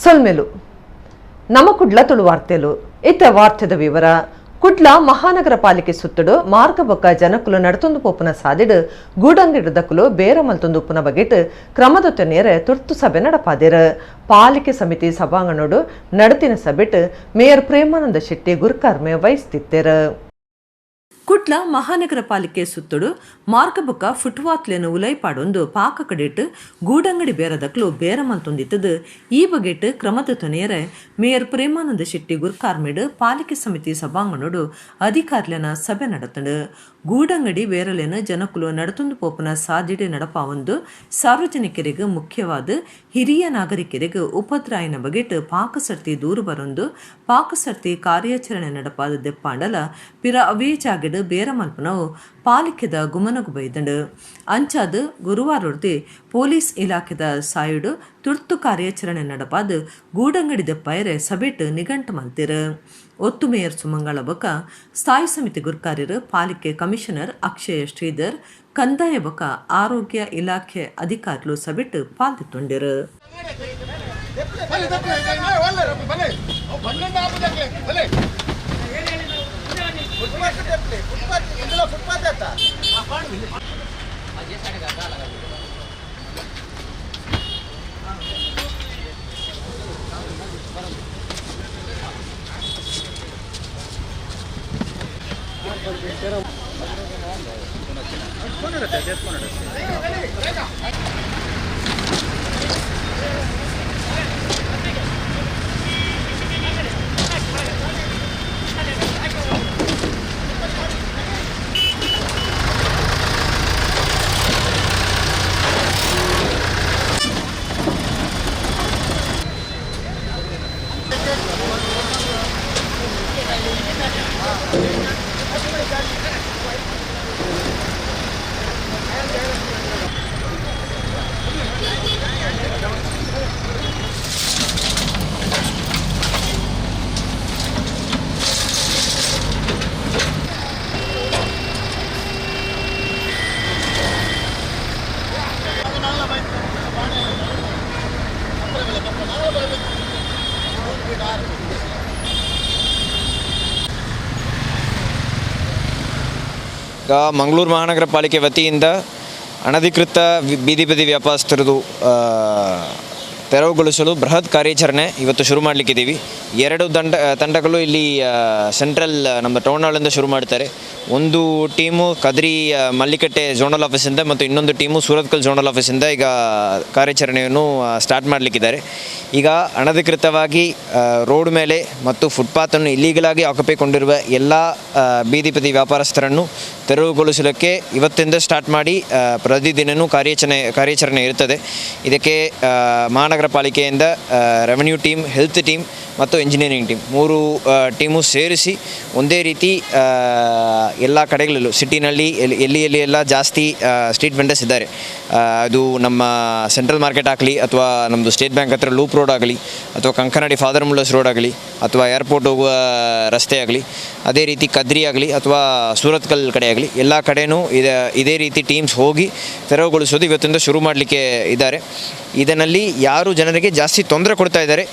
ಸೊಲ್ಮೆಲು ನಮ್ಮ ಕುಡ್ಲ ತುಳು ವಾರ್ತೆಲು ಇತ್ತ ವಾರ್ತೆದ ವಿವರ ಕುಡ್ಲ ಮಹಾನಗರ ಪಾಲಿಕೆ ಸುತ್ತಡು ಮಾರ್ಗ ಬೊಕ್ಕ ಜನಕುಲು ನಡತೊಂದು ಪೋಪುನ ಸಾದಿಡು ಗೂಡಂಗಿಡದಕುಲು ಬೇರ ಮಲ್ತೊಂದು ಉಪ್ಪುನ ಬಗೆಟ್ ಕ್ರಮದೊತ್ತ ನೇರ ತುರ್ತು ಸಭೆ ನಡಪಾದಿರ ಪಾಲಿಕೆ ಸಮಿತಿ ಸಭಾಂಗಣೋಡು ನಡತಿನ ಸಭೆಟ್ ಮೇಯರ್ ಪ್ರೇಮಾನಂದ ಶೆಟ್ಟಿ ಗುರುಕಾರ್ಮೆ ವಹಿಸ್ತಿತ್ತೆರು. ಕುಡ್ಲ ಮಹಾನಗರ ಪಾಲಿಕೆ ಸುತ್ತಡು ಮಾರ್ಗಬೊಕ್ಕ ಫುಟ್ಪಾತ್ಲೇನು ಉಲೈಪಾಡೊಂದು ಪಾಕ ಕಡೆಟ್ ಗೂಡಂಗಡಿ ಬೇರದಕ್ಲು ಬೇರ ಮಲ್ತೊಂದಿತ್ತದು ಈ ಬಗೆಟ್ ಕ್ರಮದ ತೊನೆಯರೆ ಮೇಯರ್ ಪ್ರೇಮಾನಂದ ಶೆಟ್ಟಿ ಗುರ್ಕಾರ್ಮೆಡ್ ಪಾಲಿಕೆ ಸಮಿತಿ ಸಭಾಂಗಣೋಡು ಅಧಿಕಾರಿನ ಸಭೆ ನಡತಂಡು ಗೂಡಂಗಡಿ ಬೇರಲೇನು ಜನಕುಲು ನಡತೊಂದು ಪೋಪುನ ಸಾಧ್ಯತೆ ನಡಪಾವೊಂದು ಸಾರ್ವಜನಿಕರಿಗೆ ಮುಖ್ಯವಾದ ಹಿರಿಯ ನಾಗರಿಕರಿಗೆ ಉಪದ್ರಾಯನ ಬಗೆಟ್ ಪಾಕಸರ್ತಿ ದೂರು ಬರೊಂದು ಪಾಕಸರ್ತಿ ಕಾರ್ಯಾಚರಣೆ ನಡಪಾದ ದೆಪ್ಪಾಂಡಲ ಪಿರ ಅವೇ ಜಾಗೆಡ್ ಬೇರ ಮಲ್ಪನವು ಪಾಲಿಕೆದ ಗುಮನಗು ಬೈದಂಡು ಅಂಚಾದ ಗುರುವಾರೊಡ್ದೆ ಪೊಲೀಸ್ ಇಲಾಖೆದ ಸಾಯುಡು ತುರ್ತು ಕಾರ್ಯಾಚರಣೆ ನಡಪಾದ ಗೂಡಂಗಡಿ ದೆಪ್ಪಾಯರೆ ಸಭೆಟ್ ನಿಘಂಟು ಮಲ್ತಿರು. ಒತ್ತು ಮೇಯರ್ ಸುಮಂಗಳ ಬೊಕ ಸ್ಥಾಯಿ ಸಮಿತಿ ಗುರ್ಕಾರ್ಯರು ಪಾಲಿಕೆ ಕಮಿಷನರ್ ಅಕ್ಷಯ ಶ್ರೀಧರ್ ಕಂದಾಯ ಬೊಕ ಆರೋಗ್ಯ ಇಲಾಖೆ ಅಧಿಕಾರಿಗಳು ಸಭೆಟ್ ಪಾಲ್ಗೊಂಡಿರು. ಮಂಗಳೂರು ಮಹಾನಗರ ಪಾಲಿಕೆ ವತಿಯಿಂದ ಅನಧಿಕೃತ ಬೀದಿ ಬದಿ ವ್ಯಾಪಾರಸ್ಥರದು ತೆರವುಗೊಳಿಸಲು ಬೃಹತ್ ಕಾರ್ಯಾಚರಣೆ ಇವತ್ತು ಶುರು ಮಾಡಲಿಕ್ಕಿದ್ದೀವಿ. ಎರಡು ತಂಡಗಳು ಇಲ್ಲಿ ಸೆಂಟ್ರಲ್ ನಮ್ಮ ಟೌನ್ ಹಾಲಿಂದ ಶುರು ಮಾಡ್ತಾರೆ. ಒಂದು ಟೀಮು ಕದ್ರಿ ಮಲ್ಲಿಕಟ್ಟೆ ಝೋನಲ್ ಆಫೀಸಿಂದ ಮತ್ತು ಇನ್ನೊಂದು ಟೀಮು ಸೂರತ್ಕಲ್ ಝೋನಲ್ ಆಫೀಸಿಂದ ಈಗ ಕಾರ್ಯಾಚರಣೆಯನ್ನು ಸ್ಟಾರ್ಟ್ ಮಾಡಲಿಕ್ಕಿದ್ದಾರೆ. ಈಗ ಅನಧಿಕೃತವಾಗಿ ರೋಡ್ ಮೇಲೆ ಮತ್ತು ಫುಟ್ಪಾತನ್ನು ಇಲ್ಲೀಗಲಾಗಿ ಆಕ್ಯುಪೈಕೊಂಡಿರುವ ಎಲ್ಲ ಬೀದಿ ಬದಿ ವ್ಯಾಪಾರಸ್ಥರನ್ನು ತೆರವುಗೊಳಿಸಲಿಕ್ಕೆ ಇವತ್ತಿಂದ ಸ್ಟಾರ್ಟ್ ಮಾಡಿ ಪ್ರತಿದಿನವೂ ಕಾರ್ಯಾಚರಣೆ ಇರುತ್ತದೆ. ಇದಕ್ಕೆ ಮಹಾನಗರ ಪಾಲಿಕೆಯಿಂದ ರೆವೆನ್ಯೂ ಟೀಮ್, ಹೆಲ್ತ್ ಟೀಮ್ ಮತ್ತು ಇಂಜಿನಿಯರಿಂಗ್ ಟೀಮ್ ಮೂರು ಟೀಮು ಸೇರಿಸಿ ಒಂದೇ ರೀತಿ ಎಲ್ಲ ಕಡೆಗಳಲ್ಲೂ ಸಿಟಿನಲ್ಲಿ ಎಲ್ಲಿ ಎಲ್ಲ ಜಾಸ್ತಿ ಸ್ಟ್ರೀಟ್ ವೆಂಡರ್ಸ್ ಇದ್ದಾರೆ, ಅದು ನಮ್ಮ ಸೆಂಟ್ರಲ್ ಮಾರ್ಕೆಟ್ ಆಗಲಿ ಅಥವಾ ನಮ್ಮದು ಸ್ಟೇಟ್ ಬ್ಯಾಂಕ್ ಹತ್ರ ಲೂಪ್ ರೋಡ್ ಆಗಲಿ ಅಥವಾ ಕಂಕನಾಡಿ ಫಾದರ್ ಮುಲ್ಲರ್ಸ್ ರೋಡ್ ಆಗಲಿ ಅಥವಾ ಏರ್ಪೋರ್ಟ್ ಹೋಗುವ ರಸ್ತೆ ಆಗಲಿ, ಅದೇ ರೀತಿ ಕದ್ರಿ ಆಗಲಿ ಅಥವಾ ಸೂರತ್ಕಲ್ ಕಡೆ ಆಗಲಿ ಎಲ್ಲ ಕಡೆಯೂ ಇದೇ ರೀತಿ ಟೀಮ್ಸ್ ಹೋಗಿ ತೆರವುಗೊಳಿಸೋದು ಇವತ್ತಿಂದ ಶುರು ಮಾಡಲಿಕ್ಕೆ ಇದ್ದಾರೆ. ಇದರಲ್ಲಿ ಯಾರು ಜನರಿಗೆ ಜಾಸ್ತಿ ತೊಂದರೆ ಕೊಡ್ತಾ ಇದ್ದಾರೆ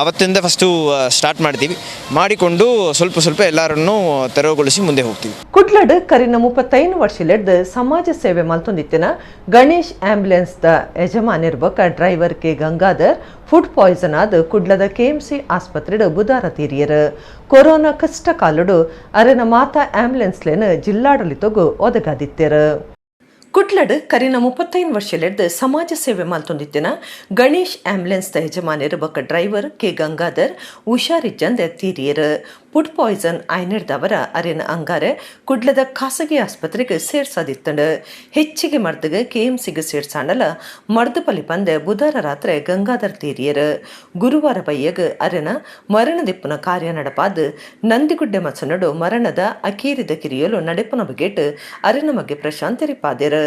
ಅವತ್ತಿಂದ ಫಸ್ಟು ಸ್ಟಾರ್ಟ್ ಮಾಡ್ತೀವಿ, ಮಾಡಿಕೊಂಡು ಸ್ವಲ್ಪ ಎಲ್ಲರನ್ನೂ ತೆರವುಗೊಳಿಸಿ ಮುಂದೆ ಹೋಗ್ತೀವಿ. ಕುಡ್ಲಡ್ ಕರಿನ 35 ವರ್ಷಲೆಡ್ದು ಸಮಾಜ ಸೇವೆ ಮಲ್ತೊಂದಿತ್ತಿನ ಗಣೇಶ್ ಆಂಬ್ಯುಲೆನ್ಸ್ ದ ಯಜಮಾನಿರ್ಬಕ driver K Gangadhar food poison ಆದ ಕುಡ್ಲದ ಕೆಎಂಸಿ ಆಸ್ಪತ್ರೆಡ್ ಬುಧಾರ ತೀರಿಯರು. ಕೊರೋನಾ ಕಷ್ಟ ಕಾಲುಡು ಅರೆನ ಮಾತಾ ಆಂಬ್ಯುಲೆನ್ಸ್ ಲೇನು ಜಿಲ್ಲಾಡಳಿತಗೂ ಒದಗಾದಿತ್ತೆರು. ಕುಡ್ಲಡ್ ಕರಿನ 35 ವರ್ಷಲೆಡ್ದು ಸಮಾಜ ಸೇವೆ ಮಲ್ತೊಂದಿತ್ತಿನ ಗಣೇಶ್ ಆಂಬ್ಯುಲೆನ್ಸ್ ದ ಯಜಮಾನಿರ್ಬಕ ಡ್ರೈವರ್ ಕೆ ಗಂಗಾಧರ್ ಹುಷಾರಿಜ್ಜಂದೆ ತೀರಿಯರು. ಫುಡ್ ಪಾಯ್ಸನ್ ಆಯ್ನಿಡ್ದವರ ಅರೆನ ಅಂಗಾರೆ ಕುಡ್ಲದ ಖಾಸಗಿ ಆಸ್ಪತ್ರೆಗೆ ಸೇರ್ಸಾದಿತ್ತಂಡು. ಹೆಚ್ಚಿಗೆ ಮರ್ದಗೆ ಕೆಎಂಸಿಗೆ ಸೇರ್ಸಾಂಡಲ ಮರ್ದಪಲಿ ಪಂದೆ ಬುಧವಾರ ರಾತ್ರಿ ಗಂಗಾಧರ್ ತೀರಿಯರು. ಗುರುವಾರ ಬಯ್ಯಗ ಅರೆನ ಮರಣದಿಪ್ಪುನ ಕಾರ್ಯ ನಡಪಾದ ನಂದಿಗುಡ್ಡೆ ಮಸನಡು ಮರಣದ ಅಕೀರಿದ ಕಿರಿಯಲು ನಡೆಪುನ ಬಗೆಟ್ ಅರೆನ ಮಗೆ ಪ್ರಶಾಂತರಿಪಾದ್ಯರು.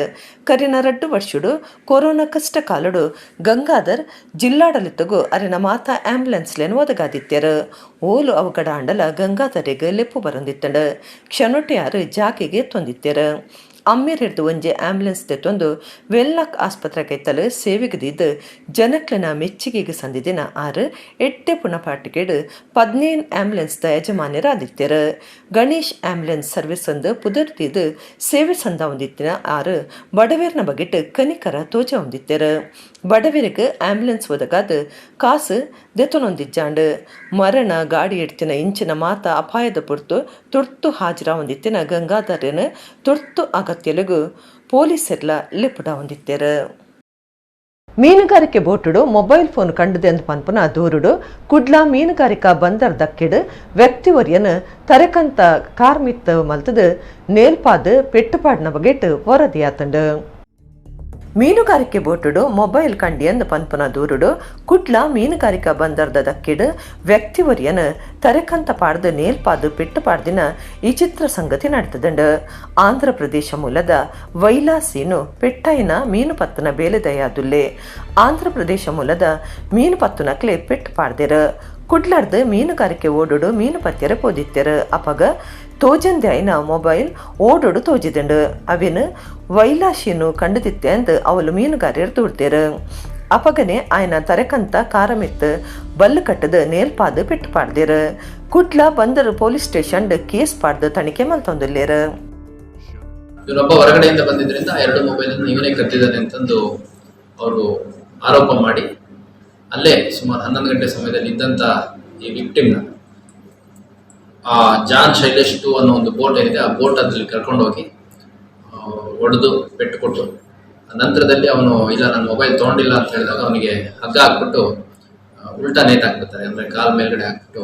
ಕರಿನ 2 ವರ್ಷಡು ಕೊರೋನಾ ಕಷ್ಟ ಕಾಲಡು ಗಂಗಾಧರ್ ಜಿಲ್ಲಾಡಳಿತಗೂ ಅರೆನ ಮಾತಾ ಆಂಬ್ಯುಲೆನ್ಸ್ ಲೇನು ಒದಗಾದಿತ್ಯರು. ಓಲು ಅವಗಡ ಅಂಡಲ ಗಂಗಾಧರಿಗೆ ಲೆಪ್ಪು ಬರಂದಿತ್ತಂಡು ಕ್ಷಣೊಟ್ಟೆಯಾರು ಜಾಕೆಗೆ ತೊಂದಿತ್ಯರು. ಅಮ್ಮಿರಿಡ್ದು ಒಂಜೆ ಆಂಬ್ಯುಲೆನ್ಸ್ ತೆತ್ತೊಂದು ವೆಲ್ಲಾಕ್ ಆಸ್ಪತ್ರೆಗೆ ಸೇವೆಗದಿದ್ದು ಜನಕ್ಲನ ಮೆಚ್ಚುಗೆಗೆ ಸಂದಿದಿನ ಆರು ಎಟ್ಟೆ ಪುನಪಾಟಿಕೆಡು 15 ಆಂಬ್ಯುಲೆನ್ಸ್ ದ ಯಜಮಾನ್ಯರಾದಿತ್ತರ ಗಣೇಶ್ ಆಂಬ್ಯುಲೆನ್ಸ್ ಸರ್ವಿಸ್ ಒಂದು ಪುದರ್ತಿದ್ದು ಸೇವೆ ಸಂದ ಹೊಂದಿತ್ತಿನ ಆರು ಬಡವೇರ್ನ ಬಗೆಟ್ ಕನಿಕರ ತೋಜ ಹೊಂದಿತ್ತರ ಬಡವೇರಿಗೆ ಆಂಬ್ಯುಲೆನ್ಸ್ ಒದಗಾದ ಕಾಸು ದೆತೊನೊಂದಿಜ್ಜಾಂಡು ಮರಣ ಗಾಡಿ ಎಡ್ತಿನ ಇಂಚಿನ ಮಾತ ಅಪಾಯದ ಪುರ್ತು ತುರ್ತು ಹಾಜರ ಹೊಂದಿತ್ತಿನ ಗಂಗಾಧರನ ತುರ್ತು ಅಗತ್ಯಲುಗು ಪೊಲೀಸರ್ಲ ಲಿಪುಡ ಹೊಂದಿತ್ತೇರು. ಮೀನುಗಾರಿಕೆ ಬೋಟುಡು ಮೊಬೈಲ್ ಫೋನ್ ಕಂಡುದೆ ಎಂದು ಪನ್ಪುನ ದೂರುಡು ಕುಡ್ಲ ಮೀನುಗಾರಿಕಾ ಬಂದರ್ ದಕ್ಕಿಡು ವ್ಯಕ್ತಿವರ್ಯನ ತರಕಂತ ಕಾರ್ಮಿತ್ ಮಲ್ತದು ನೇಲ್ಪಾದು ಪೆಟ್ಟುಪಾಡಿನ ಬಗೆಟ್ ವರದಿಯಾತಂಡು. ಮೀನುಗಾರಿಕೆ ಬೋಟುಡು ಮೊಬೈಲ್ ಕಂಡಿ ಎಂದು ಪನ್ಪುನ ದೂರುಡು ಕುಡ್ಲ ಮೀನುಗಾರಿಕಾ ಬಂದರ್ದ ದಕ್ಕಿಡು ವ್ಯಕ್ತಿವರ್ಯನ ತರಕಂತ ಪಾಡ್ದು ನೇಲ್ಪಾದು ಪೆಟ್ಟುಪಾಡ್ದಿನ ಈ ಚಿತ್ರ ಸಂಗತಿ ನಡೆತದಂಡು. ಆಂಧ್ರ ಪ್ರದೇಶ ಮೂಲದ ವೈಲಾಸೀನು ಪೆಟ್ಟಾಯಿನ ಮೀನು ಪತ್ತನ ಬೇಲೆದಯಾದುಲ್ಲೆ ಆಂಧ್ರ ಪ್ರದೇಶ ಮೂಲದ ಮೀನು ಪತ್ತುನಕ್ಲೆ ಪೆಟ್ಟು ಪಾಡ್ದಿರು ಕುಡ್ಲಾರ್ದು ಮೀನುಗಾರಿಕೆ ಓಡೋಡು ಮೀನು ಪತ್ಯರ ಪೋದಿತ್ತೆರು ಅಪಗ ತೋಜಂದೆ ಆಯ್ನ ಮೊಬೈಲ್ ಓಡೋಡು ತೋಜಿದಂಡು ಅವೇನು ವೈಲಾಶಿನು ಕಂಡುದಿತ್ತೆ ಅಂದು ಅವಳು ಮೀನುಗಾರಿಯರು ತೂಡ್ತೇರು ಅಪಗನೆ ಆಯ್ನ ತರಕಂತ ಕಾರಮಿತ್ತು ಬಲ್ಲು ಕಟ್ಟದು ನೇಲ್ಪಾದು ಪೆಟ್ಟು ಪಾಡ್ದೇರು ಕುಡ್ಲ ಬಂದರು ಪೊಲೀಸ್ ಸ್ಟೇಷನ್ ಕೇಸ್ ಪಾಡ್ದು ತನಿಖೆ ಮಲ್ತೊಂದಿಲ್ಲೇರು. ಇವನೊಬ್ಬ ಹೊರಗಡೆಯಿಂದ ಬಂದಿದ್ದರಿಂದ 2 ಮೊಬೈಲ್ ಇವನೇ ಕದ್ದಿದ್ದಾನೆ ಅಂತಂದು ಅವರು ಆರೋಪ ಮಾಡಿ ಅಲ್ಲೇ ಸುಮಾರು 11 ಗಂಟೆ ಸಮಯದಲ್ಲಿ ಇದ್ದಂಥ ಈ ವಿಕ್ಟಿಮ್ನ ಜಾನ್ ಶೈಲೇಶ್ 2 ಅನ್ನೋ ಒಂದು ಬೋಟ್ ಏನಿದೆ ಆ ಬೋಟ್ ಅದ್ರಲ್ಲಿ ಕರ್ಕೊಂಡೋಗಿ ಹೊಡೆದು ಪೆಟ್ಟು ಕೊಟ್ಟು ನಂತರದಲ್ಲಿ ಅವನು ಇಲ್ಲ ನನ್ನ ಮೊಬೈಲ್ ತೊಗೊಂಡಿಲ್ಲ ಅಂತ ಹೇಳಿದಾಗ ಅವನಿಗೆ ಹಗ್ಗ ಹಾಕ್ಬಿಟ್ಟು ಉಲ್ಟಾ ನೇತಾಕ್ಬಿಡ್ತಾರೆ. ಅಂದರೆ ಕಾಲ್ ಮೇಲ್ಗಡೆ ಹಾಕ್ಬಿಟ್ಟು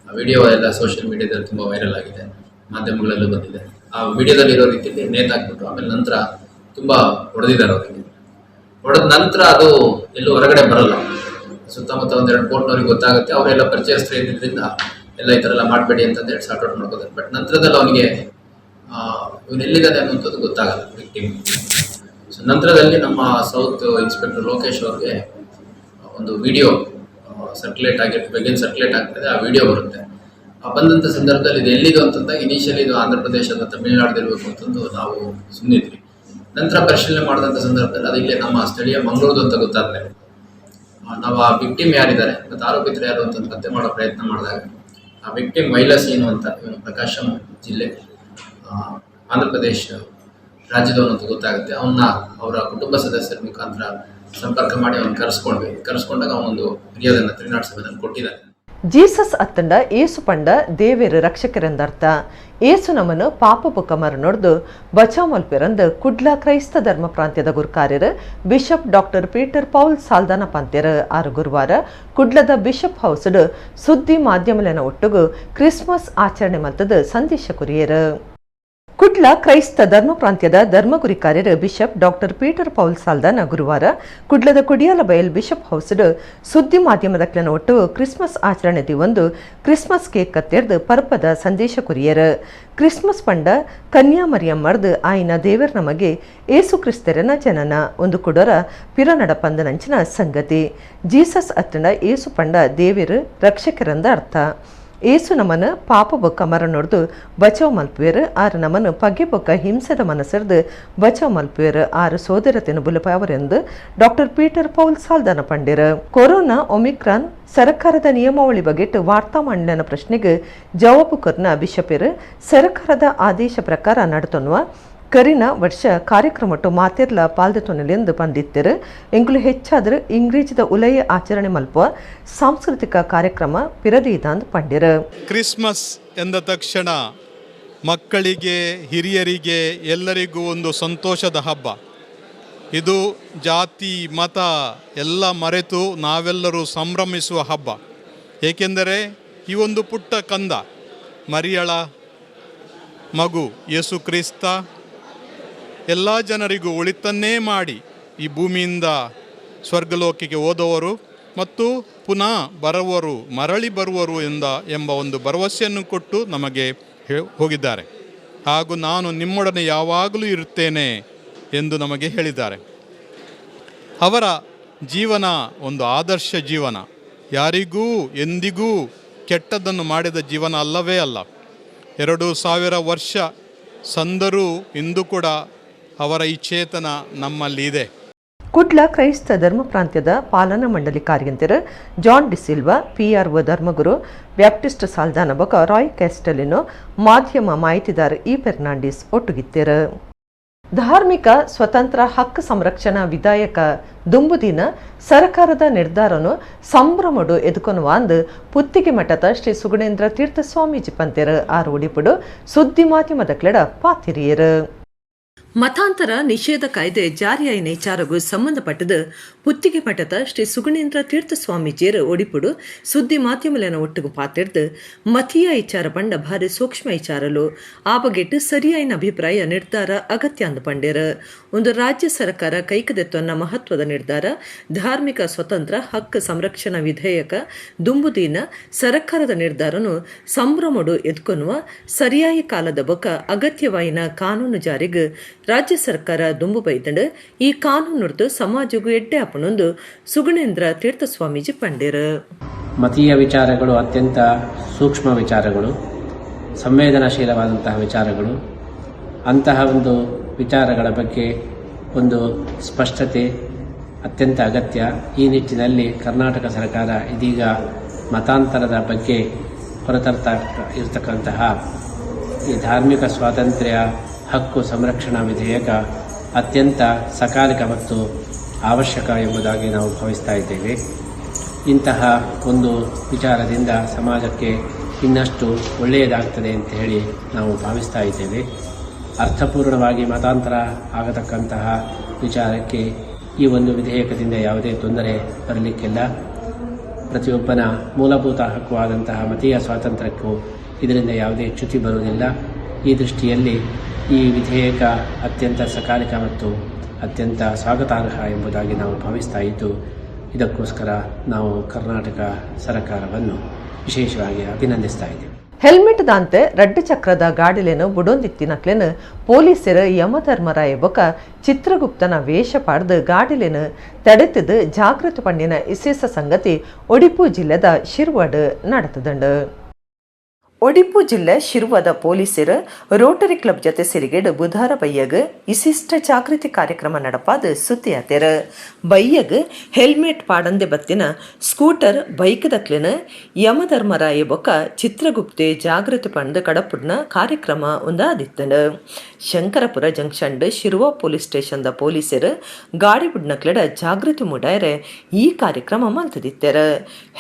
ಆ ವಿಡಿಯೋ ಎಲ್ಲ ಸೋಷಿಯಲ್ ಮೀಡಿಯಾದಲ್ಲಿ ತುಂಬ ವೈರಲ್ ಆಗಿದೆ, ಮಾಧ್ಯಮಗಳಲ್ಲೂ ಬಂದಿದೆ. ಆ ವಿಡಿಯೋದಲ್ಲಿ ಇರೋ ರೀತಿಯಲ್ಲಿ ನೇತಾಕ್ಬಿಟ್ಟು ಆಮೇಲೆ ನಂತರ ತುಂಬ ಹೊಡೆದಿದ್ದಾರೆ ಅವರಿಗೆ. ಹೊಡೆದ ನಂತರ ಅದು ಎಲ್ಲೂ ಹೊರಗಡೆ ಬರಲ್ಲ, ಸುತ್ತಮುತ್ತ 1-2 ಬೋಟ್ನವ್ರಿಗೆ ಗೊತ್ತಾಗುತ್ತೆ. ಅವರೆಲ್ಲ ಪರಿಚಯಸ್ಥರು ಇದ್ದಿದ್ದರಿಂದ ಎಲ್ಲ ಈ ಥರ ಎಲ್ಲ ಮಾಡಬೇಡಿ ಅಂತಂದೇಳಿ ಸಾರ್ಟ್ ಔಟ್ ಮಾಡ್ಕೋತಾರೆ. ಬಟ್ ನಂತರದಲ್ಲಿ ಅವನಿಗೆ ಇವನು ಎಲ್ಲಿದ್ದಾನೆ ಅನ್ನುವಂಥದ್ದು ಗೊತ್ತಾಗಲ್ಲ ವಿಕ್ಟಿಮ್. ಸೊ ನಂತರದಲ್ಲಿ ನಮ್ಮ ಸೌತ್ ಇನ್ಸ್ಪೆಕ್ಟರ್ ಲೋಕೇಶ್ ಅವ್ರಿಗೆ ಒಂದು ವಿಡಿಯೋ ಸರ್ಕ್ಯುಲೇಟ್ ಆಗ್ತದೆ. ಆ ವಿಡಿಯೋ ಬರುತ್ತೆ. ಬಂದಂಥ ಸಂದರ್ಭದಲ್ಲಿ ಇದು ಎಲ್ಲಿದು ಅಂತಂದಾಗ ಇನಿಷಿಯಲಿ ಇದು ಆಂಧ್ರ ಪ್ರದೇಶದ ತಮಿಳುನಾಡಿದಿರಬೇಕು ಅಂತಂದು ನಾವು ಸುಮ್ಮನಿದ್ವಿ. ನಂತರ ಪರಿಶೀಲನೆ ಮಾಡಿದಂಥ ಸಂದರ್ಭದಲ್ಲಿ ಅದು ಇಲ್ಲೇ ನಮ್ಮ ಸ್ಥಳೀಯ ಮಂಗಳೂರು ಅಂತ ಗೊತ್ತಾದ್ಮೇಲೆ ನಾವು ಆ ವಿಕ್ಟಿಮ್ ಯಾರಿದ್ದಾರೆ ಮತ್ತು ಆರೋಪಿತರು ಯಾರು ಅಂತ ಪತ್ತೆ ಮಾಡೋ ಪ್ರಯತ್ನ ಮಾಡಿದಾಗ ಆ ವಿಕ್ಟಿಮ್ ವೈಲಾಸೀನು ಅಂತ ಇವನು ಪ್ರಕಾಶಂ ಜಿಲ್ಲೆ ಆಂಧ್ರ ಪ್ರದೇಶ ರಾಜ್ಯದವನು ಅಂತ ಗೊತ್ತಾಗುತ್ತೆ. ಅವರ ಕುಟುಂಬ ಸದಸ್ಯರ ಮುಖಾಂತರ ಸಂಪರ್ಕ ಮಾಡಿ ಅವನು ಕರೆಸ್ಕೊಂಡಾಗ ಅವನೊಂದು ಫಿರ್ಯಾದನ್ನು 307 ಕೊಟ್ಟಿದ್ದಾನೆ. ಜೀಸಸ್ ಅತ್ತಂಡ ಏಸು ಪಂಡ ದೇವೇರು ರಕ್ಷಕರೆಂದರ್ಥ ಏಸು ನಮ್ಮನು ಪಾಪ ಬುಕ್ಕ ಮರನೊಡ್ದು ಬಚಾವ್ ಮಲ್ಪೆರಂದು ಕುಡ್ಲ ಕ್ರೈಸ್ತ ಧರ್ಮ ಪ್ರಾಂತ್ಯದ ಗುರುಕಾರ್ಯರು ಬಿಷಪ್ ಡಾಕ್ಟರ್ ಪೀಟರ್ ಪೌಲ್ ಸಾಲ್ದಾನ ಪಂತ್ಯರು ಆರು ಗುರುವಾರ ಕುಡ್ಲದ ಬಿಷಪ್ ಹೌಸ್ಡ್ ಸುದ್ದಿ ಮಾಧ್ಯಮಲನ ಒಟ್ಟುಗು ಕ್ರಿಸ್ಮಸ್ ಆಚರಣೆ ಮಲ್ತದ ಸಂದೇಶ ಕುರಿಯರು. ಕುಡ್ಲ ಕ್ರೈಸ್ತ ಧರ್ಮ ಪ್ರಾಂತ್ಯದ ಧರ್ಮಗುರಿ ಕಾರ್ಯರು ಬಿಷಪ್ ಡಾಕ್ಟರ್ ಪೀಟರ್ ಪೌಲ್ ಸಾಲ್ದಾನ ಗುರುವಾರ ಕುಡ್ಲದ ಕುಡಿಯಾಲ ಬಯಲ್ ಬಿಷಪ್ ಹೌಸ್ಡ್ ಸುದ್ದಿ ಮಾಧ್ಯಮದಕ್ಲನ ಒಟ್ಟು ಕ್ರಿಸ್ಮಸ್ ಆಚರಣೆದಿ ಒಂದು ಕ್ರಿಸ್ಮಸ್ ಕೇಕ್ ಕತ್ತೆರ್ದು ಪರ್ಪದ ಸಂದೇಶ ಕುರಿಯರು. ಕ್ರಿಸ್ಮಸ್ ಪಂಡ ಕನ್ಯಾ ಮರಿಯಮ್ಮರ್ದು ಆಯ್ನ ದೇವರ್ ನಮಗೆ ಏಸು ಕ್ರಿಸ್ತರನ ಜನನ ಒಂದು ಕುಡರ ಪಿರನಡ ಪಂದನಂಚಿನ ಸಂಗತಿ. ಜೀಸಸ್ ಅತ್ತಂಡ ಏಸು ಪಂಡ ದೇವೇರು ರಕ್ಷಕರಂದ ಅರ್ಥ. ಏಸು ನಮನ ಪಾಪ ಬೊಕ್ಕ ಮರ ನೋಡ್ದು ಬಚಾವ್ ಮಲ್ಪುವೇರು ಆರು ನಮನು ಪಗ್ಗೆ ಬೊಕ್ಕ ಹಿಂಸೆದ ಮನಸ್ಸರ್ದು ಬಚಾವ್ ಮಲ್ಪುವೇರು ಆರು ಸೋದರತೆನು ಬುಲಪಾವರೆಂದು ಡಾಕ್ಟರ್ ಪೀಟರ್ ಪೌಲ್ ಸಾಲ್ದಾನ ಪಂಡಿರು. ಕೊರೋನಾ ಒಮಿಕ್ರಾನ್ ಸರ್ಕಾರದ ನಿಯಮಾವಳಿ ಬಗೆಟ್ ವಾರ್ತಾ ಮಂಡನ ಪ್ರಶ್ನೆಗೆ ಜವಾಬು ಕೊರ್ನ ಬಿಷಪೇರು ಸರ್ಕಾರದ ಆದೇಶ ಪ್ರಕಾರ ನಡತೊನ್ನುವ ಕರಿನ ವರ್ಷ ಕಾರ್ಯಕ್ರಮಟ್ಟು ಮಾತೆರ್ಲ ಪಾಲ್ದತೊನಲೆಂದು ಪಂದಿತ್ತರು. ಎಂಗುಲು ಹೆಚ್ಚಾದರೂ ಇಂಗ್ರೇಜಿದ ಉಲಯ ಆಚರಣೆ ಮಲ್ಪುವ ಸಾಂಸ್ಕೃತಿಕ ಕಾರ್ಯಕ್ರಮ ಪಿರದೀದಾಂದ್ ಪಂಡಿರು. ಕ್ರಿಸ್ಮಸ್ ಎಂದ ತಕ್ಷಣ ಮಕ್ಕಳಿಗೆ ಹಿರಿಯರಿಗೆ ಎಲ್ಲರಿಗೂ ಒಂದು ಸಂತೋಷದ ಹಬ್ಬ. ಇದು ಜಾತಿ ಮತ ಎಲ್ಲ ಮರೆತು ನಾವೆಲ್ಲರೂ ಸಂಭ್ರಮಿಸುವ ಹಬ್ಬ. ಏಕೆಂದರೆ ಈ ಒಂದು ಪುಟ್ಟ ಕಂದ ಮರಿಯಳ ಮಗು ಯೇಸು ಕ್ರಿಸ್ತ ಎಲ್ಲ ಜನರಿಗೂ ಒಳಿತನ್ನೇ ಮಾಡಿ ಈ ಭೂಮಿಯಿಂದ ಸ್ವರ್ಗಲೋಕಕ್ಕೆ ಹೋದವರು ಮತ್ತು ಪುನಃ ಬರುವರು, ಮರಳಿ ಬರುವರು ಎಂಬ ಒಂದು ಭರವಸೆಯನ್ನು ಕೊಟ್ಟು ನಮಗೆ ಹೋಗಿದ್ದಾರೆ. ಹಾಗೂ ನಾನು ನಿಮ್ಮೊಡನೆ ಯಾವಾಗಲೂ ಇರುತ್ತೇನೆ ಎಂದು ನಮಗೆ ಹೇಳಿದ್ದಾರೆ. ಅವರ ಜೀವನ ಒಂದು ಆದರ್ಶ ಜೀವನ, ಯಾರಿಗೂ ಎಂದಿಗೂ ಕೆಟ್ಟದ್ದನ್ನು ಮಾಡಿದ ಜೀವನ ಅಲ್ಲವೇ ಅಲ್ಲ. 2000 ವರ್ಷ ಸಂದರೂ ಇಂದು ಕೂಡ ಅವರ ಈ ಚೇತನ ನಮ್ಮಲ್ಲಿ ಇದೆ. ಕುಡ್ಲ ಕ್ರೈಸ್ತ ಧರ್ಮ ಪ್ರಾಂತ್ಯದ ಪಾಲನಾ ಮಂಡಳಿ ಕಾರ್ಯಂತರ ಜಾನ್ ಡಿಸಿಲ್ವಾ PRO ಧರ್ಮಗುರು ಬ್ಯಾಪ್ಟಿಸ್ಟ್ ಸಾಲ್ದಾನ ಬೊಕ ರಾಯ್ ಕ್ಯಾಸ್ಟಲಿನೋ ಮಾಧ್ಯಮ ಮಾಹಿತಿದಾರ ಇ ಫೆರ್ನಾಂಡಿಸ್ ಒಟ್ಟುಗಿತ್ತೇರು. ಧಾರ್ಮಿಕ ಸ್ವತಂತ್ರ ಹಕ್ಕು ಸಂರಕ್ಷಣಾ ವಿಧಾಯಕ ದುಂಬುದಿನ ಸರ್ಕಾರದ ನಿರ್ಧಾರನು ಸಂಭ್ರಮಡು ಎದುಕೊನುವ ಅಂದು ಪುತ್ತಿಗೆ ಮಠದ ಶ್ರೀ ಸುಗುಣೇಂದ್ರ ತೀರ್ಥ ಸ್ವಾಮೀಜಿ ಪಂತೆರು ಆರು ಉಡಿಪುಡು ಸುದ್ದಿ ಮಾಧ್ಯಮದ ಕ್ಲೆಡ ಪಾತಿರಿಯರು. ಮತಾಂತರ ನಿಷೇಧ ಕಾಯ್ದೆ ಜಾರಿಯಾಯಿನ ವಿಚಾರಗೂ ಸಂಬಂಧಪಟ್ಟದು ಪುತ್ತಿಗೆ ಮಠದ ಶ್ರೀ ಸುಗುಣೇಂದ್ರ ತೀರ್ಥ ಸ್ವಾಮೀಜಿಯರು ಒಡಿಪುಡು ಸುದ್ದಿ ಮಾಧ್ಯಮಲನ ಒಟ್ಟಿಗೂ ಪಾತಿರ್ದು ಮತೀಯ ವಿಚಾರ ಪಂಡ ಭಾರಿ ಸೂಕ್ಷ್ಮ ವಿಚಾರಲು ಆ ಬಗೆಟ್ಟು ಸರಿಯಾಯಿನ ಅಭಿಪ್ರಾಯ ನಿರ್ಧಾರ ಅಗತ್ಯ ಅಂದು ಪಂಡ್ಯರು. ಒಂದು ರಾಜ್ಯ ಸರ್ಕಾರ ಕೈಕದೆತ್ತೊನ್ನ ಮಹತ್ವದ ನಿರ್ಧಾರ ಧಾರ್ಮಿಕ ಸ್ವತಂತ್ರ ಹಕ್ಕು ಸಂರಕ್ಷಣಾ ವಿಧೇಯಕ ದುಂಬುದಿನ ಸರ್ಕಾರದ ನಿರ್ಧಾರನು ಸಂಭ್ರಮಡು ಎದ್ಕೊನ್ನುವ ಸರಿಯಾಯಿ ಕಾಲದ ಬೊಕ ಅಗತ್ಯವಾಯಿನ ಕಾನೂನು ಜಾರಿಗೆ ರಾಜ್ಯ ಸರ್ಕಾರ ದುಂಬು ಬೈದಂಡು ಈ ಕಾನೂನು ಸಮಾಜಗೂ ಎಡ್ಡೆ ಅಪ್ಪನೊಂದು ಸುಗುಣೇಂದ್ರ ತೀರ್ಥ ಸ್ವಾಮೀಜಿ ಪಂಡೇರು. ಮತೀಯ ವಿಚಾರಗಳು ಅತ್ಯಂತ ಸೂಕ್ಷ್ಮ ವಿಚಾರಗಳು, ಸಂವೇದನಾಶೀಲವಾದಂತಹ ವಿಚಾರಗಳು. ಅಂತಹ ಒಂದು ವಿಚಾರಗಳ ಬಗ್ಗೆ ಒಂದು ಸ್ಪಷ್ಟತೆ ಅತ್ಯಂತ ಅಗತ್ಯ. ಈ ನಿಟ್ಟಿನಲ್ಲಿ ಕರ್ನಾಟಕ ಸರ್ಕಾರ ಇದೀಗ ಮತಾಂತರದ ಬಗ್ಗೆ ಹೊರತರ್ತಾ ಇರತಕ್ಕಂತಹ ಈ ಧಾರ್ಮಿಕ ಸ್ವಾತಂತ್ರ್ಯ ಹಕ್ಕು ಸಂರಕ್ಷಣಾ ವಿಧೇಯಕ ಅತ್ಯಂತ ಸಕಾಲಿಕ ಮತ್ತು ಅವಶ್ಯಕ ಎಂಬುದಾಗಿ ನಾವು ಭಾವಿಸ್ತಾ ಇದ್ದೇವೆ. ಇಂತಹ ಒಂದು ವಿಚಾರದಿಂದ ಸಮಾಜಕ್ಕೆ ಇನ್ನಷ್ಟು ಒಳ್ಳೆಯದಾಗ್ತದೆ ಅಂತ ಹೇಳಿ ನಾವು ಭಾವಿಸ್ತಾ ಇದ್ದೇವೆ. ಅರ್ಥಪೂರ್ಣವಾಗಿ ಮತಾಂತರ ಆಗತಕ್ಕಂತಹ ವಿಚಾರಕ್ಕೆ ಈ ಒಂದು ವಿಧೇಯಕದಿಂದ ಯಾವುದೇ ತೊಂದರೆ ಬರಲಿಕ್ಕಿಲ್ಲ. ಪ್ರತಿಯೊಬ್ಬನ ಮೂಲಭೂತ ಹಕ್ಕು ಆದಂತಹ ಮತೀಯ ಸ್ವಾತಂತ್ರ್ಯಕ್ಕೂ ಇದರಿಂದ ಯಾವುದೇ ಚ್ಯುತಿ ಬರುವುದಿಲ್ಲ. ಈ ದೃಷ್ಟಿಯಲ್ಲಿ ಈ ವಿಧೇಯಕ ಅತ್ಯಂತ ಸಕಾಲಿಕ ಮತ್ತು ಅತ್ಯಂತ ಸ್ವಾಗತಾರ್ಹ ಎಂಬುದಾಗಿ ನಾವು ಭಾವಿಸ್ತಾ ಇದ್ದು, ಇದಕ್ಕೋಸ್ಕರ ನಾವು ಕರ್ನಾಟಕ ಸರ್ಕಾರವನ್ನು ವಿಶೇಷವಾಗಿ ಅಭಿನಂದಿಸ್ತಾ ಇದ್ದೇವೆ. ಹೆಲ್ಮೆಟ್ ದಾಂತೆ ರಡ್ಡು ಚಕ್ರದ ಗಾಡಿಲೇನು ಬುಡೊಂದಿತ್ತಿನಕ್ಲೇನು ಪೊಲೀಸರು ಯಮಧರ್ಮರಾಯ ಬೊಕ ಚಿತ್ರಗುಪ್ತನ ವೇಷ ಪಾಡ್ದು ಗಾಡಿಲೇನು ತಡೆತದು ಜಾಗೃತಿ ಪಂಡಿನ ವಿಶೇಷ ಸಂಗತಿ ಒಡಿಪು ಜಿಲ್ಲೆದ ಶಿರ್ವಡ್ ನಡೆತದಂಡು. ಒಡಿಪು ಜಿಲ್ಲೆ ಶಿರ್ವದ ಪೊಲೀಸರು ರೋಟರಿ ಕ್ಲಬ್ ಜೊತೆ ಸೇರಿಗೆಡು ಬುಧವಾರ ಬೈಯಗ್ ವಿಶಿಷ್ಟ ಜಾಗೃತಿ ಕಾರ್ಯಕ್ರಮ ನಡಪಾದ ಸುದ್ದಿಯಾತೇರು. ಬೈಯಗ್ ಹೆಲ್ಮೆಟ್ ಪಾಡಂದೆ ಬತ್ತಿನ ಸ್ಕೂಟರ್ ಬೈಕ್ ದಕ್ಲಿನ ಯಮಧರ್ಮರಾಯ ಬೊಕ್ಕ ಚಿತ್ರಗುಪ್ತೆ ಜಾಗೃತಿ ಪಂಡ್ ಕಡಪುಡ್ನ ಕಾರ್ಯಕ್ರಮ ಒಂದಾದಿತ್ತಂಡು. ಶಂಕರಪುರ ಜಂಕ್ಷನ್ ಶಿರ್ವ ಪೊಲೀಸ್ ಸ್ಟೇಷನ್ದ ಪೊಲೀಸರು ಗಾಡಿ ಬುಡ್ನಕ್ಲೆಡ ಜಾಗೃತಿ ಮೂಡಾಯರೆ ಈ ಕಾರ್ಯಕ್ರಮ ಮಲ್ತದಿತ್ತೇರು.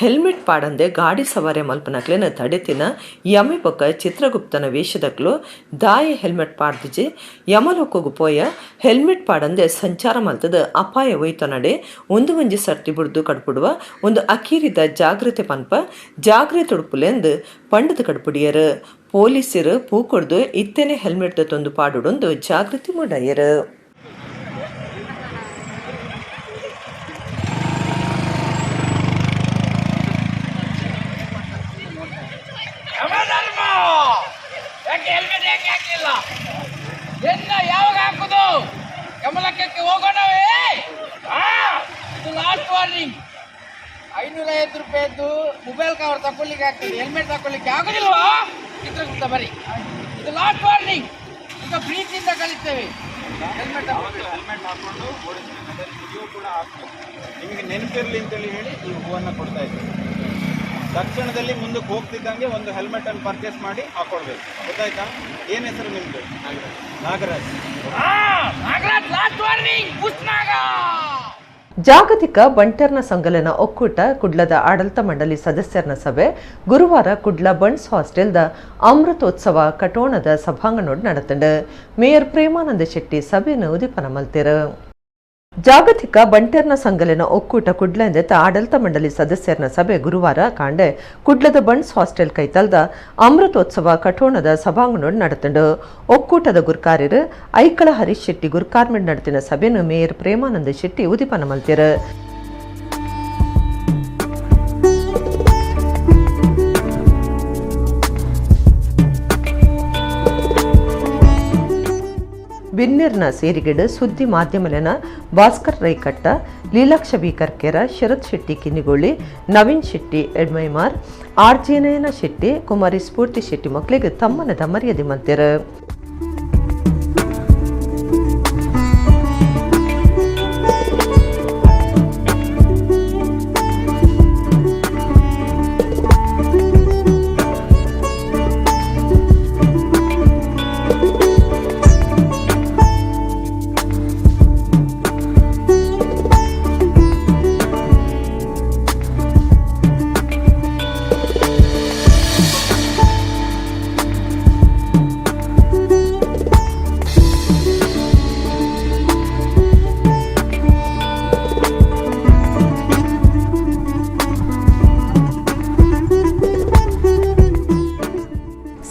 ಹೆಲ್ಮೆಟ್ ಪಾಡಂದೆ ಗಾಡಿ ಸವಾರಿ ಮಲ್ಪನಕ್ಲೆನ ತಡೆತಿನ ಯಮೆ ಬೊಕ್ಕ ಚಿತ್ರಗುಪ್ತನ ವೇಷದಕ್ಲು ದಾಯ ಹೆಲ್ಮೆಟ್ ಪಾಡ್ದಿಜಿ ಯಮಲೋಕೋಗು ಪೋಯ ಹೆಲ್ಮೆಟ್ ಪಾಡಂದೆ ಸಂಚಾರ ಮಲ್ತದ ಅಪಾಯ ಒಯ್ತ ನಡೆ ಒಂದು ಒಂಜಿ ಸರ್ತಿ ಬುಡ್ದು ಕಡ್ಪುಡುವ ಒಂದು ಅಕೀರಿದ ಜಾಗೃತಿ ಪನ್ಪ ಜಾಗೃತಿ ಉಡುಪುಲೆಂದು ಪಂಡದ ಕಡ್ಪುಡಿಯರು. ಪೊಲೀಸರು ಪೂಕೊಡ್ದು ಇತ್ತೇನೆ ಹೆಲ್ಮೆಟ್ ತಂದು ಪಾಡುಡೊಂದು ಜಾಗೃತಿ ಮೂಡಾಯರು. ಯಾವಾಗ ಹಾಕುದು ಕಮಲಕ್ಕೆ ಹೋಗೋಣವೇ? ಇದು ಲಾಸ್ಟ್ ವಾರ್ನಿಂಗ್. 550 ರೂಪಾಯಿದ್ದು ಮೊಬೈಲ್ ಕವರ್ ತಗೊಳ್ಳಿಕ್ಕೆ ಆಗ್ತದೆ, ಹೆಲ್ಮೆಟ್ ತಗೊಳ್ಳಿಕ್ಕೆ ಆಗುದಿಲ್ವಾ? ಚಿತ್ರಗುಪ್ತ ಬರೀ ಇದು ಲಾಸ್ಟ್ ವಾರ್ನಿಂಗ್. ಈಗ ಪ್ರೀತಿಯಿಂದ ಕಲಿಸ್ತೇವೆ. ಹೆಲ್ಮೆಟ್ ಹಾಕೊಂಡು ಓಡಿಸಬೇಕಾದ್ರೆ ನೀವು ಕೂಡ ಹಾಕ್ಬೇಕು. ನಿಮಗೆ ನೆನಪಿರಲಿ ಅಂತೇಳಿ ಹೇಳಿ ಈ ಹೂವನ್ನು ಕೊಡ್ತಾ ಇದ್ದೀವಿ. ತಕ್ಷಣದಲ್ಲಿ ಮುಂದಕ್ಕೆ ಹೋಗ್ತಿದ್ದಂಗೆ ಒಂದು ಹೆಲ್ಮೆಟ್ ಅನ್ನು ಪರ್ಚೇಸ್ ಮಾಡಿ ಹಾಕೊಳ್ಬೇಕು. ಗೊತ್ತಾಯ್ತಾ? ಏನ್ ಹೆಸರು ನಿಮ್ದು? ನಾಗರಾಜ್. Last warning. ಜಾಗತಿಕ ಬಂಟರ್ನ ಸಂಗಲನ ಒಕ್ಕೂಟ ಕುಡ್ಲದ ಆಡಳಿತ ಮಂಡಳಿ ಸದಸ್ಯರನ ಸಭೆ ಗುರುವಾರ ಕುಡ್ಲ ಬಣ್ಸ್ ಹಾಸ್ಟೆಲ್ದ ಅಮೃತೋತ್ಸವ ಕಟೋಣದ ಸಭಾಂಗಣೋಡ್ ನಡೆತಂಡು. ಮೇಯರ್ ಪ್ರೇಮಾನಂದ ಶೆಟ್ಟಿ ಸಭೆಯನ್ನು ಉದಿಪನ ಮಲ್ತಿರು. ಜಾಗತಿಕ ಬಂಟರ್ನ ಸಂಗಲನ ಒಕ್ಕೂಟ ಕುಡ್ಲಂದ ಆಡಳಿತ ಮಂಡಳಿ ಸದಸ್ಯರನ ಸಭೆ ಗುರುವಾರ ಕಾಂಡೆ ಕುಡ್ಲದ ಬಣ್ಸ್ ಹಾಸ್ಟೆಲ್ ಕೈತಲ್ದ ಅಮೃತೋತ್ಸವ ಕಟೋಣದ ಸಭಾಂಗಣೋಡ್ ನಡೆತಂಡು. ಒಕ್ಕೂಟದ ಗುರ್ಕಾರ್ಯರು ಐಕಳ ಹರೀಶ್ ಶೆಟ್ಟಿ ಗುರ್ಕಾರ್ಮೆಂಟ್ ನಡೆತಿನ ಸಭೆಯನ್ನು ಮೇಯರ್ ಪ್ರೇಮಾನಂದ ಶೆಟ್ಟಿ ಉದಿಪನ ಮಲ್ತಿರು. ಬಿನ್ನಿರ್ನ ಸೇರಿಗೆಡು ಸುದ್ದಿ ಮಾಧ್ಯಮಲನ ಭಾಸ್ಕರ್ ರೈಕಟ್ಟ, ಲೀಲಾಕ್ಷ ಬಿ ಕರ್ಕೇರ, ಶರತ್ ಶೆಟ್ಟಿ ಕಿನ್ನಿಗೋಳಿ, ನವೀನ್ ಶೆಟ್ಟಿ ಎಡ್ಮೈಮಾರ್, ಆರ್ಜೇನಯನ ಶೆಟ್ಟಿ, ಕುಮಾರಿ ಸ್ಫೂರ್ತಿ ಶೆಟ್ಟಿ ಮಕ್ಕಳಿಗೆ ತಮ್ಮನದ ಮರ್ಯಾದೆ ಮಂತಿರು.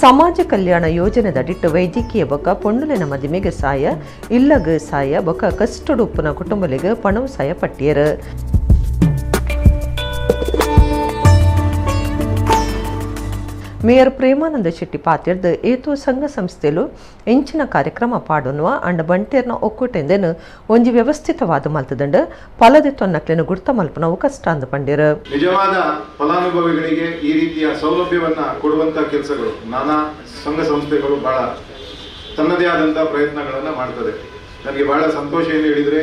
ಸಮಾಜ ಕಲ್ಯಾಣ ಯೋಜನೆದಡಿಟ್ಟು ವೈದ್ಯಕೀಯ ಬೊಕ್ಕ ಪೊಣ್ಣುಲಿನ ಮದಿಮೆಗೆ ಸಾಯ ಇಲ್ಲಗ ಸಾಯ ಬೊಕ್ಕ ಕಷ್ಟಡು ಉಪ್ಪುನ ಕುಟುಂಬಲಿಗೆ ಪಣವು ಸಾಯ ಪಟ್ಟಿಯರು. ಮೇಯರ್ ಪ್ರೇಮಾನಂದ ಶೆಟ್ಟಿ ಪಾತಿರ್ದು ಏತು ಸಂಘ ಸಂಸ್ಥೆಲು ಎಂಚಿನ ಕಾರ್ಯಕ್ರಮ ಪಾಡುನ್ನುವ ಅಂಡ ಬಂಟೇರ್ನ ಒಕ್ಕೂಟೆಂದೇನು ಒಂಜಿ ವ್ಯವಸ್ಥಿತವಾದ ಮಲ್ತದಂಡ ಫಲದೆ ತೊನ್ನಕ್ಲೆನು ಗುರ್ತ ಮಲ್ಪನವು ಕಷ್ಟ ಅಂದು ಪಂಡಿರು. ನಿಜವಾದ ಫಲಾನುಭವಿಗಳಿಗೆ ಈ ರೀತಿಯ ಸೌಲಭ್ಯವನ್ನ ಕೊಡುವಂತ ಕೆಲಸಗಳು ನಾನಾ ಸಂಘ ಸಂಸ್ಥೆಗಳು ಬಹಳ ತನ್ನದೇ ಆದಂತ ಪ್ರಯತ್ನಗಳನ್ನ ಮಾಡ್ತದೆ. ನನಗೆ ಬಹಳ ಸಂತೋಷ ಏನು ಹೇಳಿದ್ರೆ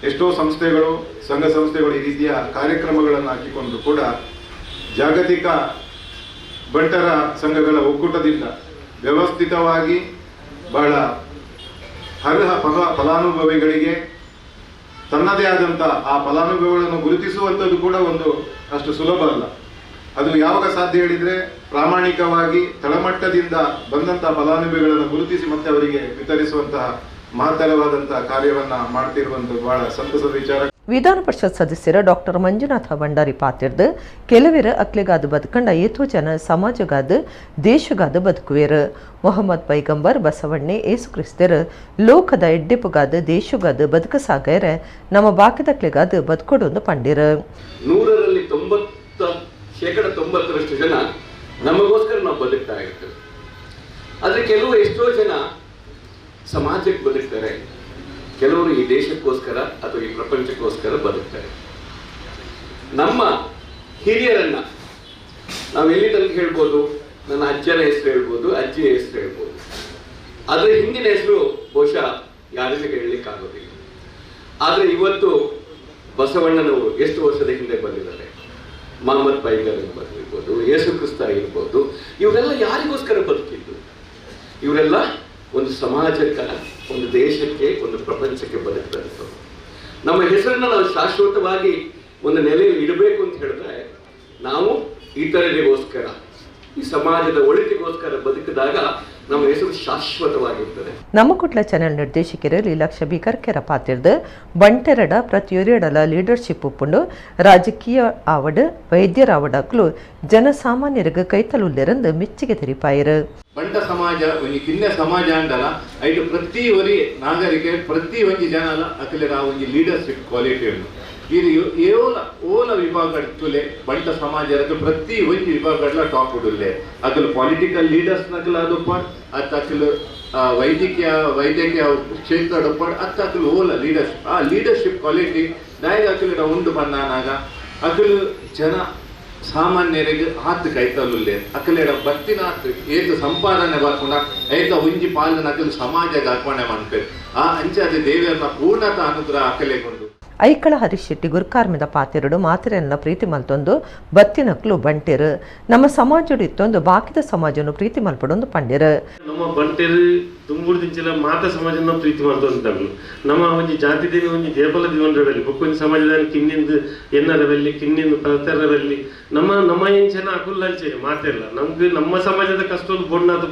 ಎಷ್ಟೋ ಸಂಸ್ಥೆಗಳು ಸಂಘ ಸಂಸ್ಥೆಗಳು ಈ ರೀತಿಯ ಕಾರ್ಯಕ್ರಮಗಳನ್ನು ಹಾಕಿಕೊಂಡು ಕೂಡ ಜಾಗತಿಕ ಬಂಟರ ಸಂಘಗಳ ಒಕ್ಕೂಟದಿಂದ ವ್ಯವಸ್ಥಿತವಾಗಿ ಬಹಳ ಅರ್ಹ ಫಲಾನುಭವಿಗಳಿಗೆ ತನ್ನದೇ ಆದಂಥ ಆ ಫಲಾನುಭವಿಗಳನ್ನು ಗುರುತಿಸುವಂಥದ್ದು ಕೂಡ ಒಂದು ಅಷ್ಟು ಸುಲಭ ಅಲ್ಲ. ಅದು ಯಾವಾಗ ಸಾಧ್ಯ ಹೇಳಿದರೆ ಪ್ರಾಮಾಣಿಕವಾಗಿ ತಳಮಟ್ಟದಿಂದ ಬಂದಂಥ ಫಲಾನುಭವಿಗಳನ್ನು ಗುರುತಿಸಿ ಮತ್ತೆ ಅವರಿಗೆ ವಿತರಿಸುವಂತಹ ಮಹತ್ತರವಾದಂತಹ ಕಾರ್ಯವನ್ನ ಮಾಡ್ತಿರುವಂಥದ್ದು ಬಹಳ ಸಂತಸದ ವಿಚಾರ. ವಿಧಾನ ಪರಿಷತ್ ಸದಸ್ಯರು ಡಾಕ್ಟರ್ ಮಂಜುನಾಥ ಭಂಡಾರಿ ಪಾತಿರ್ದು ಕೆಲವರ ಅಕ್ಲೆಗಾದ ಬದುಕಂಡ ಏತೋ ಜನ ಸಮಾಜಗಾದ ದೇಶಗಾದ ಬದುಕುವೇರು. ಮೊಹಮ್ಮದ್ ಪೈಗಂಬರ್ ಬಸವಣ್ಣೆ ಏಸು ಕ್ರಿಸ್ತರು ಲೋಕದ ಎಡ್ಡೆಪುಗಾದ ದೇಶಗಾದ ಬದುಕ ಸಾಗರ ನಮ್ಮ ಬಾಕಿದಕ್ಲೆಗಾದ ಬದುಕೊಡೊಂದು ಪಂಡಿರು. 100ರಲ್ಲಿ 90% ಜನ ನಮಗೋಸ್ಕರ ನಾವು ಬದುಕ್ತಾ ಇರ್ತೇವೆ. ಆದರೆ ಕೆಲವು ಎಷ್ಟೋ ಜನ ಸಮಾಜಕ್ಕೆ ಬದುಕ್ತಾರೆ, ಕೆಲವರು ಈ ದೇಶಕ್ಕೋಸ್ಕರ ಅಥವಾ ಈ ಪ್ರಪಂಚಕ್ಕೋಸ್ಕರ ಬದುಕ್ತಾರೆ. ನಮ್ಮ ಹಿರಿಯರನ್ನ ನಾವು ಎಲ್ಲಿ ತನಕ ಹೇಳ್ಬೋದು, ನನ್ನ ಅಜ್ಜನ ಹೆಸರು ಹೇಳ್ಬೋದು, ಅಜ್ಜಿಯ ಹೆಸರು ಹೇಳ್ಬೋದು, ಆದರೆ ಹಿಂದಿನ ಹೆಸರು ಬಹುಶಃ ಯಾರಿಗೂ ಹೇಳಲಿಕ್ಕಾಗೋದಿಲ್ಲ. ಆದರೆ ಇವತ್ತು ಬಸವಣ್ಣನವರು ಎಷ್ಟು ವರ್ಷದ ಹಿಂದೆ ಬಂದಿದ್ದಾರೆ, ಮೊಹಮ್ಮದ್ ಪೈಗಂಬರ್ ಬಂದಿರ್ಬೋದು, ಯೇಸು ಕ್ರಿಸ್ತ ಇರ್ಬೋದು, ಇವರೆಲ್ಲ ಯಾರಿಗೋಸ್ಕರ ಬದುಕಿದ್ದು? ಇವರೆಲ್ಲ ಒಂದು ಸಮಾಜಕ್ಕೆ, ಒಂದು ದೇಶಕ್ಕೆ, ಒಂದು ಪ್ರಪಂಚಕ್ಕೆ ಬದುಕ್ತಾರೆ. ನಮ್ಮ ಹೆಸರನ್ನ ನಾವು ಶಾಶ್ವತವಾಗಿ ಒಂದು ನೆಲೆಯಲ್ಲಿ ಇಡಬೇಕು ಅಂತ ಹೇಳಿದ್ರೆ ನಾವು ಇತರರಿಗೋಸ್ಕರ, ಈ ಸಮಾಜದ ಒಳಿತಿಗೋಸ್ಕರ ಬದುಕಿದಾಗ ನಮ್ಮ ಹೆಸರು ಶಾಶ್ವತವಾಗಿರ್ತದೆ. ನಮ್ಮ ಕುಟ್ಲ ಚಾನೆಲ್ ನಿರ್ದೇಶಕರು ಲೀಲಾಕ್ಷ ಬಿಕರ್ಕೆರ ಪಾತಿರ್ದು ಬಂಟೆರಡ ಪ್ರತಿಯೊರಿಯಡಲ ಲೀಡರ್ಶಿಪ್ ಉಪ್ಪುಂಡು ರಾಜಕೀಯ ಆವಡು ವೈದ್ಯರ ಆವಡಕ್ಲು ಜನಸಾಮಾನ್ಯರಿಗೆ ಕೈತಲುಲ್ಲೆರಂದು ಮೆಚ್ಚುಗೆ ತೆರಿಪಾಯರು. ಬಂಟ ಸಮಾಜ ಒಂಜಿ ಕಿನ್ನೆ ಸಮಾಜ ಅಂಡಲ ಐಟು ಪ್ರತಿ ಒರಿ ನಾಗರಿಕೆ ಪ್ರತಿ ಒಂಜಿ ಜನಲ ಅಕಲೆರ ಒಂಜಿ ಲೀಡರ್ಶಿಪ್ ಕ್ವಾಲಿಟಿ ಉಂಡು. ಇದು ಓಲ ವಿಭಾಗ ಬಂಟ ಸಮಾಜ ಪ್ರತಿ ಒಂಜಿ ವಿಭಾಗಡ್ಲ ಟಾಪ್ ಉಡುಲ್ಲೆ. ಅಕಲು ಪೊಲಿಟಿಕಲ್ ಲೀಡರ್ಸ್ ನಕಲ ಅದುಪಾಡ್ ಅತ್ತ ಅಕಲು ವೈದ್ಯಕೀಯ ಕ್ಷೇತ್ರ ಉಪ್ಪಾಡ್ ಅತ್ತ ಅಕಲು ಓಲ ಲೀಡರ್ಶಿಪ್. ಆ ಲೀಡರ್ಶಿಪ್ ಕ್ವಾಲಿಟಿ ದಾಯಗ ಅಕಲೆರ ಉಂಡು ಬಂದಾನಾಗ ಅಕಲು ಜನ ಸಾಮಾನ್ಯರಿಗೆ ಆತು ಕೈತಲುಲ್ಲೆ ಅಕಲೆಡ ಬತ್ತಿನ ಏತು ಸಂಪಾದನೆ ಬರ್ಕೊಂಡ ಐತ ಒಂಜಿ ಪಾಲನ ಅಕಲು ಸಮಾಜಕ್ಕೆ ಅರ್ಪಣೆ ಮಾಡ್ಬೇಕು. ಆ ಅಂಚಾದ ದೇವಿಯನ್ನ ಪೂರ್ಣತ ಅನುಗ್ರಹ ಅಕಲೆಗೊಂಡು ಐಕಳ ಹರೀಶ್ ಶೆಟ್ಟಿ ಗುರುಕಾರ್ಮಿದ ಪಾತಿರಡು ಮಾತಿರನ್ನ ಪ್ರೀತಿ ಮಲ್ತೊಂದು ಬತ್ತಿನಕ್ಲು ಬಂಟೆರು ನಮ್ಮ ಸಮಾಜಡು ಇತ್ತೊಂದು ಬಾಕಿದ ಸಮಾಜನು ಪ್ರೀತಿ ಮಲ್ಪಡೊಂದು ಪಂಡಿರು. ನಮ್ಮ ಬಂಟೆರು ತುಂಬುಡ್ದಿಂಚಿಲ ಮಾತ ಸಮಾಜನ ಪ್ರೀತಿ ಮಾಡ್ತೊಂದು ನಮ್ಮ ಒಂಜಿ ಜಾತಿದೇವಿ ಒಂಜಿ ದೇಪಲ ದಿವನರವೆಲ್ಲಿ ಬೊಕ್ಕೊಂಜಿ ಸಮಾಜದ ಕಿನ್ನಿಂದು ಎನ್ನರವೆಲ್ಲಿ ಕಿನ್ನಿಂದು ಪದರವೆಲ್ಲಿ ನಮ್ಮ ಎಂಚನ ಅಕುಲ್ಲಂಚೆ ಮಾತೆಲ್ಲ ನಮ್ಗೆ ನಮ್ಮ ಸಮಾಜದ ಕಷ್ಟೊಂದು ಬೊಣ್ಣಾದ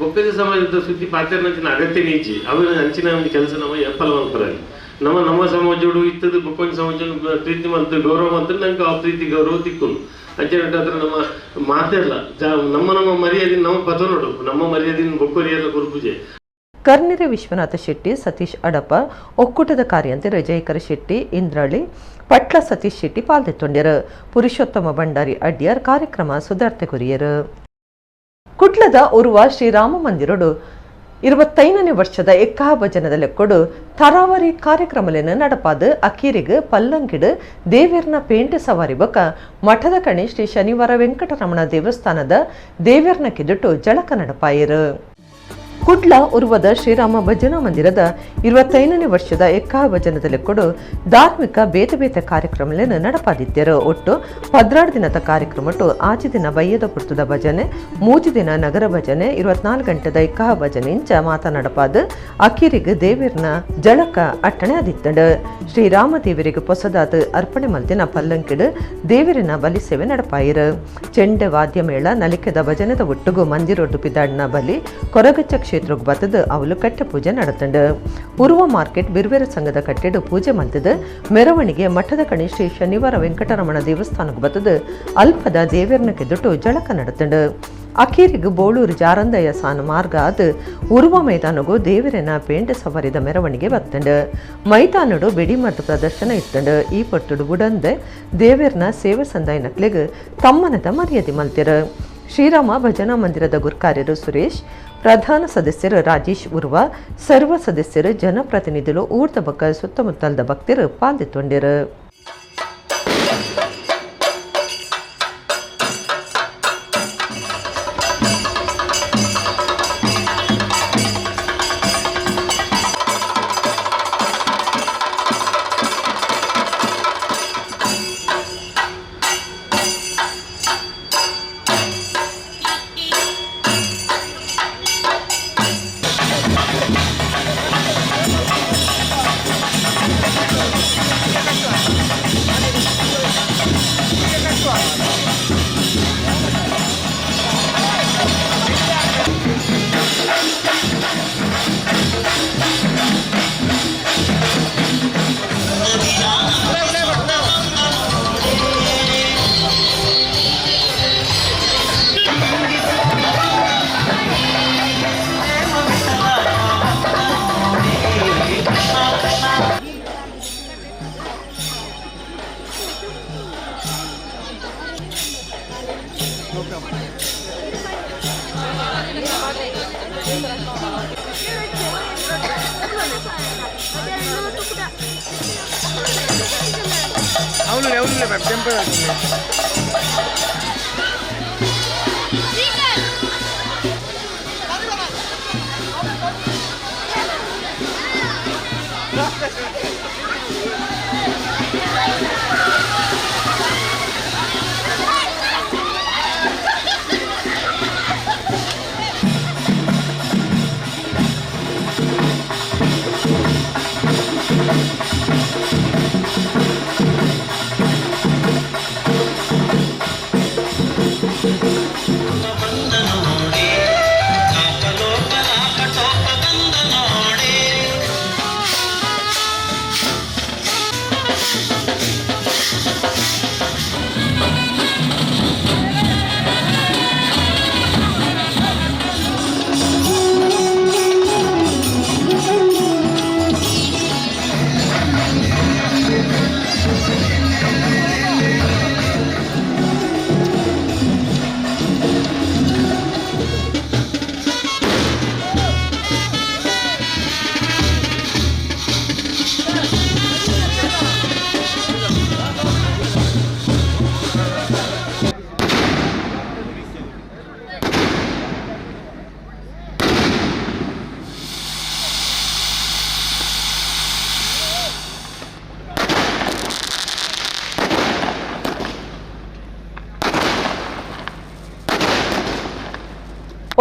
ಬೊಕ್ಕದ ಸಮಾಜದ ಸುದ್ದಿ ಪಾತೆರ್ನಂಚಿನ ಅಗತ್ಯ ನೀಚಿ ಅವನ ಅಂಚಿನ ಒಂದು ಕೆಲಸ ನಮ್ಮ ಎಪ್ಪಲ ಮಲ್ಪರಲ್ಲಿ ನಮ್ಮ ಸಮಾಜೋಡು ಇತ್ತದು ಬೊಕ್ಕೊಂಜಿ ಸಮಾಜ ಪ್ರೀತಿ ಮಲ್ತು ಗೌರವ ಮಂತ್ರ ನಂಗೆ ಆ ಪ್ರೀತಿ ಗೌರವ ತಿಕ್ಕೊಂಡು ಅಂಚೆ ನಮ್ಮ ಮಾತೆಲ್ಲ ನಮ್ಮ ಮರ್ಯಾದೆ ನಮ್ಮ ಪದ ನೋಡು ನಮ್ಮ ಮರ್ಯಾದಿನ ಬೊಕ್ಕೊರಿಯಲ್ಲ ಗುರುಪೂಜೆ. ಕರ್ನೆರೆ ವಿಶ್ವನಾಥ ಶೆಟ್ಟಿ, ಸತೀಶ್ ಅಡಪ ಒಕ್ಕೂಟದ ಕಾರ್ಯಂತರ ಜಯಕರ ಶೆಟ್ಟಿ, ಇಂದ್ರಳಿ ಪಟ್ಲ ಸತೀಶ್ ಶೆಟ್ಟಿ ಪಾಲ್ದೆತ್ತೊಂಡ್ಯರು. ಪುರುಷೋತ್ತಮ ಭಂಡಾರಿ ಅಡ್ಯಾರ್ ಕಾರ್ಯಕ್ರಮ ಸುಧಾರ್ತೆ ಕೊರಿಯರು. ಕುಟ್ಲದ ಉರುವ ಶ್ರೀರಾಮ ಮಂದಿರಡು 25ನೇ ವರ್ಷದ ಎಕ್ಕಾ ಭಜನದ ಲೆಕ್ಕೊಡು ತರಾವರಿ ಕಾರ್ಯಕ್ರಮಲೇನ ನಡಪಾದ ಅಕೀರಿಗೆ ಪಲ್ಲಂಗಿಡು ದೇವೇರ್ನ ಪೇಂಟೆ ಸವಾರಿ ಬೊಕ್ಕ ಮಠದ ಕಣಿ ಶ್ರೀ ಶನಿವಾರ ವೆಂಕಟರಮಣ ದೇವಸ್ಥಾನದ ದೇವೇರ್ನ ಕಿದುಟು ಜಳಕ ನಡಪಾಯರು. ಕುಡ್ಲ ಉರ್ವದ ಶ್ರೀರಾಮ ಭಜನಾ ಮಂದಿರದ 25ನೇ ವರ್ಷದ ಎಕ್ಕಾ ಭಜನದ ಲೆಕ್ಕೊಡು ಧಾರ್ಮಿಕ ಬೇತೆ ಬೇತೆ ಕಾರ್ಯಕ್ರಮಲೇನು ನಡಪಾದಿದ್ದರು. ಒಟ್ಟು 16 ದಿನದ ಕಾರ್ಯಕ್ರಮಟ್ಟು ಆಚೆ ದಿನ ಬಯ್ಯದ ಪುರ್ತದ ಭಜನೆ, ಮೂಜಿ ದಿನ ನಗರ ಭಜನೆ, 24 ಗಂಟೆದ ಎಕ್ಕಾ ಭಜನೆ ಇಂಚ ಮಾತನಾಡಪಾದ ಅಕೀರಿಗೆ ದೇವೀರ್ನ ಜಳಕ ಅಟ್ಟಣೆ ಆದಿತ್ತಂಡು. ಶ್ರೀರಾಮ ದೇವರಿಗೆ ಪೊಸದಾದ ಅರ್ಪಣೆ ಮಲ್ದಿನ ಪಲ್ಲಂಕಿಡು ದೇವರಿನ ಬಲಿ ಸೇವೆ ನಡಪಾಯಿರು. ಚೆಂಡೆ ವಾದ್ಯ ಮೇಳ ನಲಿಕೆದ ಭಜನೆದ ಒಟ್ಟುಗು ಮಂದಿರೊಡ್ಡು ಪಿದಾಡ್ನ ಬಲಿ ಕೊರಗಚ್ಚ ಕ್ಷೇತ್ರಕ್ಕೆ ಬತ್ತದ ಅವಲು ಕಟ್ಟೆ ಪೂಜೆ ನಡೆತಂಡು. ಉರುವ ಮಾರ್ಕೆಟ್ ಬಿರ್ವೇರ ಸಂಘದ ಕಟ್ಟೆಡು ಪೂಜೆ ಮಲ್ತದ ಮೆರವಣಿಗೆ ಮಠದ ಕಣಿ ಶ್ರೀ ಶನಿವಾರ ವೆಂಕಟರಮಣ ದೇವಸ್ಥಾನಕ್ಕೆ ಬತ್ತದ ಅಲ್ಪದ ದೇವೇರ್ನ ಕೆದುಟು ಜಳಕ ನಡೆತಂಡು. ಅಖೀರಿಗೆ ಬೋಳೂರು ಜಾರಂದಯ್ಯ ಸಾನು ಮಾರ್ಗ ಅದು ಉರುವ ಮೈದಾನಗೂ ದೇವರನ ಪೇಂಡ ಸವಾರಿದ ಮೆರವಣಿಗೆ ಬತ್ತಂಡು ಮೈದಾನಡು ಬೆಡಿಮರದ ಪ್ರದರ್ಶನ ಇತ್ತಂಡು ಈ ಪಟ್ಟುಡು ಉಡಂದೆ ದೇವರನ ಸೇವೆ ಸಂದಾಯ ನಕ್ಲಿಗೆ ತಮ್ಮನದ ಮರ್ಯಾದೆ ಮಲ್ತಿರು. ಶ್ರೀರಾಮ ಭಜನಾ ಮಂದಿರದ ಗುರ್ಕಾರ್ಯರು ಸುರೇಶ್, ಪ್ರಧಾನ ಸದಸ್ಯರು ರಾಜೇಶ್ ಉರ್ವ, ಸರ್ವ ಸದಸ್ಯರು ಜನಪ್ರತಿನಿಧಿಗಳು ಊರ್ದ ಬಕ್ಕ ಸುತ್ತಮುತ್ತಲದ ಭಕ್ತರು ಪಾಲ್ಗೊಂಡಿರು.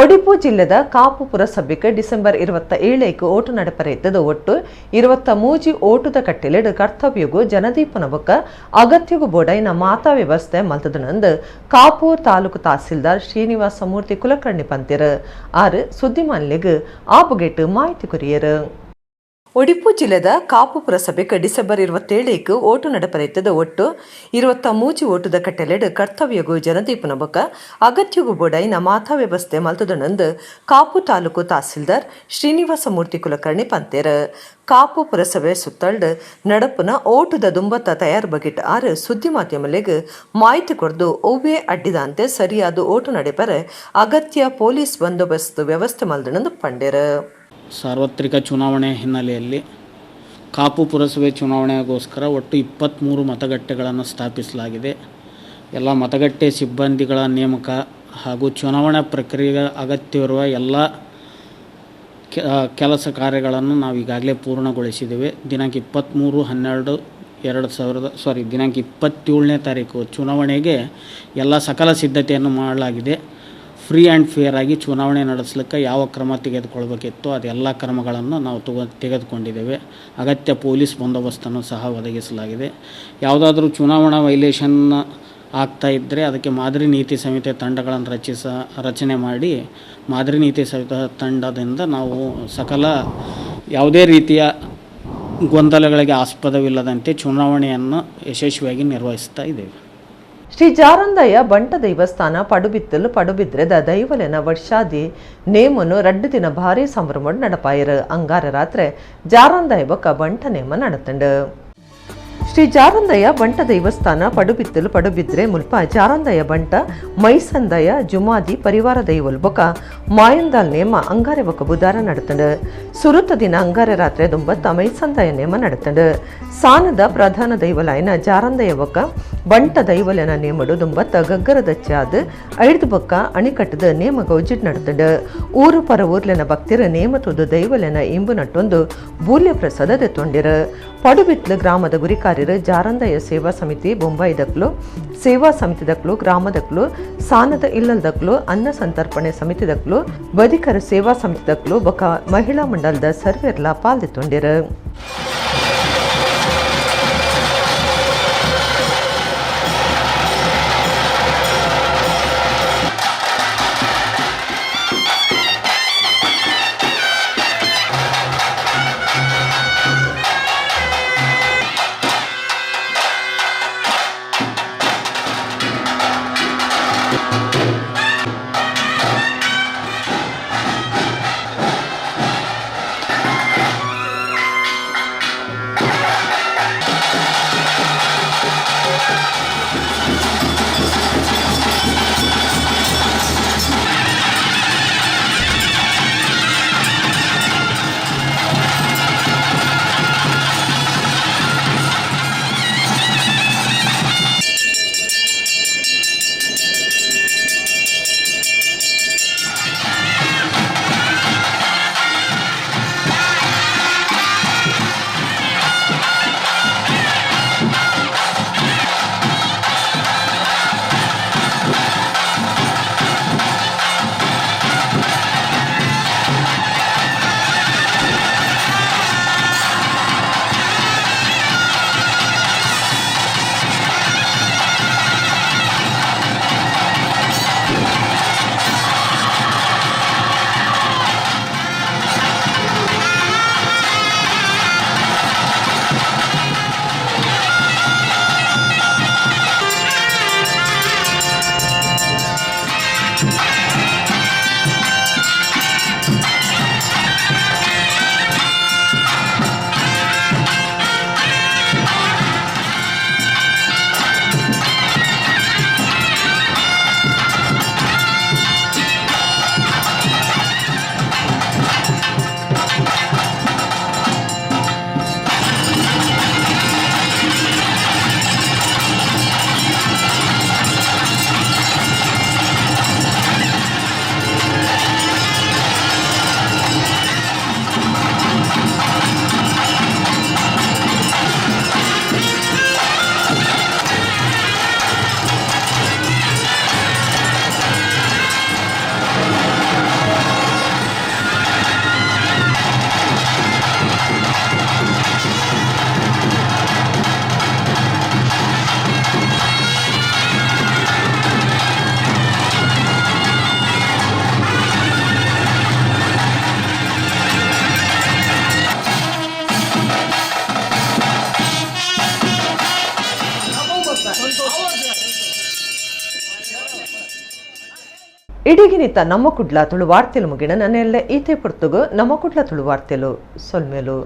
ಒಡಿಪು ಜಿಲ್ಲೆದ ಕಾಪು ಪುರಸಭೆಗೆ ಡಿಸೆಂಬರ್ 27 ಓಟು ನಡಪರೆಯಿದ್ದದು. ಒಟ್ಟು 23 ಓಟುದ ಕಟ್ಟೆಲೆಡು ಕರ್ತವ್ಯಗೂ ಜನದೀಪನ ಬೊಕ್ಕ ಅಗತ್ಯಗೂ ಬೋಡೈನ ಮಾತಾ ವ್ಯವಸ್ಥೆ ಮಲ್ತದನಂದು ಕಾಪು ತಾಲೂಕು ತಹಸೀಲ್ದಾರ್ ಶ್ರೀನಿವಾಸ ಮೂರ್ತಿ ಕುಲಕರ್ಣಿ ಪಂತಿರು ಆರು ಸುದ್ದಿಮಾನ್ಯಗೆ ಆ ಬಗೆಟ್ ಮಾಹಿತಿ ಕೊರಿಯರು. ಒಡಿಪು ಜಿಲ್ಲೆದ ಕಾಪು ಪುರಸಭೆಗೆ ಡಿಸೆಂಬರ್ 27 ಓಟು ನಡಪರೆಯಿದ್ದದು. ಒಟ್ಟು 23 ಓಟುದ ಕಟ್ಟೆಲೆಡು ಕರ್ತವ್ಯಗೂ ಜನದೀಪನ ಬೊಕ್ಕ ಅಗತ್ಯಗೂ ಬೋಡೈನ ಮಾತಾ ವ್ಯವಸ್ಥೆ ಮಲ್ತದನಂದು ಕಾಪು ತಾಲೂಕು ತಹಸೀಲ್ದಾರ್ ಶ್ರೀನಿವಾಸ ಮೂರ್ತಿ ಕುಲಕರ್ಣಿ ಪಂತೇರು. ಕಾಪು ಪುರಸಭೆ ಸುತ್ತಲ್ಡು ನಡಪುನ ಓಟುದ ದುಂಬತ್ತ ತಯಾರು ಬಗೆಟ್ ಆರು ಸುದ್ದಿ ಮಾಧ್ಯಮಗಳಿಗೆ ಮಾಹಿತಿ ಕೊಡ್ದು ಒವ್ವೇ ಅಡ್ಡಿದಂತೆ ಸರಿಯಾದ ಓಟು ನಡೆಪರೆ ಅಗತ್ಯ ಪೊಲೀಸ್ ಬಂದೋಬಸ್ತ್ ವ್ಯವಸ್ಥೆ ಮಲ್ದನಂದು ಪಂಡೇರು. ಸಾರ್ವತ್ರಿಕ ಚುನಾವಣೆ ಹಿನ್ನೆಲೆಯಲ್ಲಿ ಕಾಪು ಪುರಸಭೆ ಚುನಾವಣೆಗೋಸ್ಕರ ಒಟ್ಟು 23 ಮತಗಟ್ಟೆಗಳನ್ನು ಸ್ಥಾಪಿಸಲಾಗಿದೆ. ಎಲ್ಲ ಮತಗಟ್ಟೆ ಸಿಬ್ಬಂದಿಗಳ ನೇಮಕ ಹಾಗೂ ಚುನಾವಣಾ ಪ್ರಕ್ರಿಯೆಗೆ ಅಗತ್ಯವಿರುವ ಎಲ್ಲ ಕೆಲಸ ಕಾರ್ಯಗಳನ್ನು ನಾವು ಈಗಾಗಲೇ ಪೂರ್ಣಗೊಳಿಸಿದ್ದೇವೆ. ದಿನಾಂಕ 27ನೇ ತಾರೀಕು ಚುನಾವಣೆಗೆ ಎಲ್ಲ ಸಕಲ ಸಿದ್ಧತೆಯನ್ನು ಮಾಡಲಾಗಿದೆ. ಫ್ರೀ ಆ್ಯಂಡ್ ಫೇರ್ ಆಗಿ ಚುನಾವಣೆ ನಡೆಸಲಿಕ್ಕೆ ಯಾವ ಕ್ರಮ ತೆಗೆದುಕೊಳ್ಬೇಕಿತ್ತು ಅದೆಲ್ಲ ಕ್ರಮಗಳನ್ನು ನಾವು ತೆಗೆದುಕೊಂಡಿದ್ದೇವೆ. ಅಗತ್ಯ ಪೊಲೀಸ್ ಬಂದೋಬಸ್ತನ್ನು ಸಹ ಒದಗಿಸಲಾಗಿದೆ. ಯಾವುದಾದ್ರೂ ಚುನಾವಣಾ ವೈಲೇಷನ್ ಆಗ್ತಾ ಇದ್ದರೆ ಅದಕ್ಕೆ ಮಾದರಿ ನೀತಿ ಸಂಹಿತೆ ತಂಡಗಳನ್ನು ರಚನೆ ಮಾಡಿ ಮಾದರಿ ನೀತಿ ಸಂಹಿತೆ ತಂಡದಿಂದ ನಾವು ಯಾವುದೇ ರೀತಿಯ ಗೊಂದಲಗಳಿಗೆ ಆಸ್ಪದವಿಲ್ಲದಂತೆ ಚುನಾವಣೆಯನ್ನು ಯಶಸ್ವಿಯಾಗಿ ನಿರ್ವಹಿಸ್ತಾ ಇದ್ದೇವೆ. ಶ್ರೀ ಜಾರಂದಯ್ಯ ಬಂಟ ದೈವಸ್ಥಾನ ಪಡುಬಿತ್ತಲು ಪಡುಬಿದ್ರೆದ ದೈವಲೆನ ವರ್ಷಾದಿ ನೇಮನು 2 ದಿನ ಭಾರಿ ಸಂಭ್ರಮಡ್ ನಡಪಾಯರು. ಅಂಗಾರ ರಾತ್ರಿ ಜಾರಂದಯ್ಯ ಬೊಕ್ಕ ಬಂಟ ನೇಮ ನಡತಂಡು. ಶ್ರೀ ಜಾರಂದಯ್ಯ ಬಂಟ ದೈವಸ್ಥಾನ ಪಡುಬಿತ್ತಲು ಪಡುಬಿದ್ರೆ ಮುಲ್ಪ ಜಾರಂದಯ್ಯ ಬಂಟ ಮೈಸಂದಯ್ಯ ಜುಮಾದಿ ಪರಿವಾರ ದೈವಲ್ ಬೊಕ ಮಾಯಂದಾಲ್ ನೇಮ ಅಂಗಾರೆ ಬೊಕ ಬುಧಾರ ನಡತಂಡು. ಸುರುತ ದಿನ ಅಂಗಾರೆ ರಾತ್ರಿ ದುಂಬತ್ತ ಮೈಸಂದಯ್ಯ ನೇಮ ನಡತಂಡು. ಸಾನದ ಪ್ರಧಾನ ದೈವಲಾಯನ ಜಾರಂದಯ್ಯ ಬೊಕ ಬಂಟ ದೈವಲನ ನೇಮಡು ದುಂಬತ್ತ ಗಗ್ಗರ ದಚ್ಚಾದ 5 ಬೊಕ್ಕ ಅಣಿಕಟ್ಟದ ನೇಮ ಗೌಜಿಡ್ ನಡತಂಡು. ಊರು ಪರ ಊರ್ಲೆನ ಭಕ್ತಿರ ನೇಮ ತುದು ದೈವಲೆನ ಇಂಬು ನಟ್ಟೊಂದು ಬೂಲ್ಯ ಪ್ರಸಾದ ತೊಂಡಿರು. ಪಡುಬಿತ್ಲು ಗ್ರಾಮದ ಗುರಿಕಾರ್ಯರು ಜಾರಂದಯ್ಯ ಸೇವಾ ಸಮಿತಿ ಬೊಂಬಾಯಿದಕ್ಲು ಸೇವಾ ಸಮಿತಿದಕ್ಲು ಗ್ರಾಮದಕ್ಲು ಸಾನದ ಇಲ್ಲಲ್ದಕ್ಲು ಅನ್ನ ಸಂತರ್ಪಣೆ ಸಮಿತಿದಕ್ಲು ಬದಿಕರ ಸೇವಾ ಸಮಿತಿದಕ್ಲು ಬೊಕ ಮಹಿಳಾ ಮಂಡಲದ ಸರ್ವೆರ್ಲ ಪಾಲ್ದೊಂಡಿರು. ಇಡಿಗಿನಿತ ನಮ್ಮ ಕುಡ್ಲ ತುಳು ವಾರ್ತೆಲು ಮುಗಿನ ನನ್ನೆಲ್ಲ ಈತೆ ಪುರ್ತುಗು ನಮ್ಮ ಕುಡ್ಲ ತುಳು ವಾರ್ತೆಲು ಸೊಲ್ಮೆಲು.